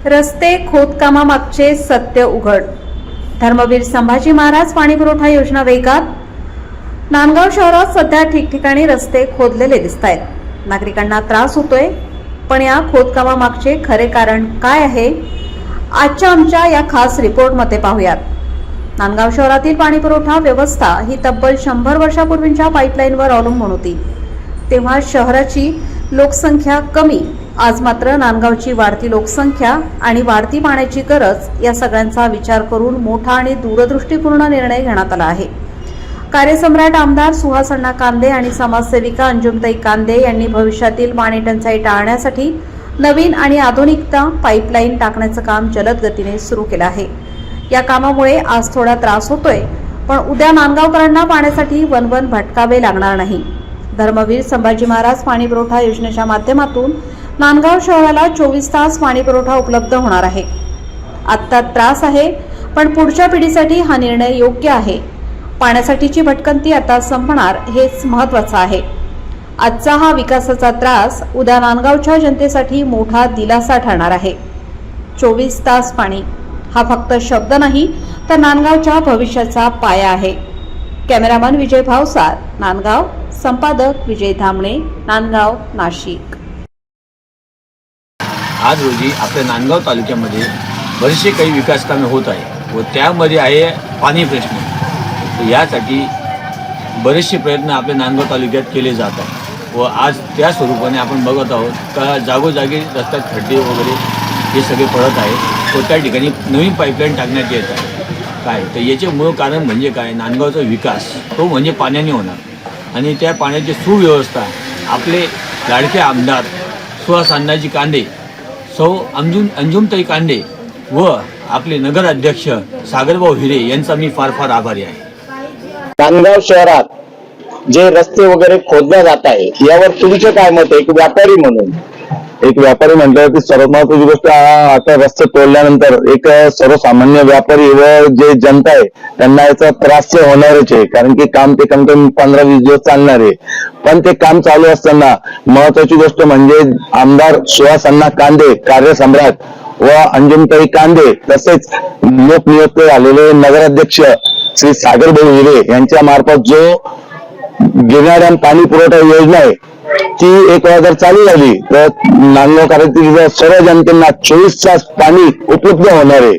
रस्ते खोदकामामागचे सत्य उघड. धर्मवीर संभाजी महाराज पाणीपुरवठा योजना वेगात. नांदगाव शहरात सध्या ठिकठिकाणी रस्ते खोदलेले दिसतायत. नागरिकांना त्रास होतोय, पण या खोदकामामागचे खरे कारण काय आहे आजच्या आमच्या या खास रिपोर्टमध्ये पाहूयात. नांदगाव शहरातील पाणीपुरवठा व्यवस्था ही तब्बल 100 वर्षापूर्वीच्या पाईपलाईनवर अवलंबून होती. तेव्हा शहराची लोकसंख्या कमी, आज मात्र नांदगावची वाढती लोकसंख्या आणि वाढती पाण्याची गरज या सगळ्यांचा विचार करून मोठा आणि दूरदृष्टीपूर्ण निर्णय घेण्यात आला आहे. कार्यसम्राट आमदार सुहास अण्णा कांदे आणि समाजसेविका अंजुमताई कांदे यांनी भविष्यातील पाणी टंचाई टाळण्यासाठी नवीन आणि आधुनिकता पाईपलाईन टाकण्याचं काम जलद गतीने सुरू केलं आहे. या कामामुळे आज थोडा त्रास होतोय, पण उद्या नांदगावकरांना पाण्यासाठी वनवन भटकावे लागणार नाही. धर्मवीर संभाजी महाराज पाणीपुरवठा योजनेच्या माध्यमातून नांदगाव शहराला 24 तास पाणीपुरवठा उपलब्ध होणार आहे. आत्ता त्रास आहे, पण पुढच्या पिढीसाठी हा निर्णय योग्य आहे. पाण्यासाठीची भटकंती आता संपणार, हेच महत्त्वाचं आहे. आजचा हा विकासाचा त्रास उद्या नांदगावच्या जनतेसाठी मोठा दिलासा ठरणार आहे. 24 तास पाणी हा फक्त शब्द नाही, तर नांदगावच्या भविष्याचा पाया आहे. कॅमेरामन विजय भावसार, नांदगाव. संपादक विजय धामणे, नांदगाव, नाशिक. आज रोजी आपल्या नांदगाव तालुक्यामध्ये बरेचसे काही विकास कामे होत आहे व त्यामध्ये आहे पाणी प्रश्न. यासाठी बरेचसे प्रयत्न आपल्या नांदगाव तालुक्यात केले जात आहेत व आज त्या स्वरूपाने आपण बघत आहोत का जागोजागी रस्त्यात खड्डे वगैरे हे सगळे पडत आहेत व त्या ठिकाणी नवीन पाईपलाईन टाकण्यात येत आहे. काय तर याचे मूळ कारण म्हणजे काय, नांदगावचा विकास तो म्हणजे पाण्याने होणार आणि त्या पाण्याची सुव्यवस्था आपले लाडके आमदार सुहास अण्णाजी कांदे, सौ अंजुमताई कांदे व आपले नगराध्यक्ष सागरभाऊ हिरे यांचा मी फार फार आभारी आहे. नांदगाव शहरात जे रस्ते वगैरे खोदण्यात जात आहे यावर तुमचं काय मत आहे? एक व्यापारी म्हटल्यावरती सर्वात महत्वाची गोष्ट आता रस्ते तोडल्यानंतर एक सर्वसामान्य व्यापारी व जे जनता आहे त्यांना याचा त्रास होणारच आहे, कारण की काम ते कमी कमी 15-20 दिवस चालणार आहे. पण ते काम चालू असताना महत्वाची गोष्ट म्हणजे आमदार सुहास अण्णा कांदे कार्यसम्राट व अंजुमताई कांदे तसेच लोकनियुक्त झालेले नगराध्यक्ष श्री सागरभाऊ हिरे यांच्या मार्फत जो गिरणाऱ्या पाणी पुरवठा योजना आहे ती एक वेळा जर चालू झाली तर नांदगावकरांतील सर्व जनतेला 24 तास पाणी उपलब्ध होणार आहे.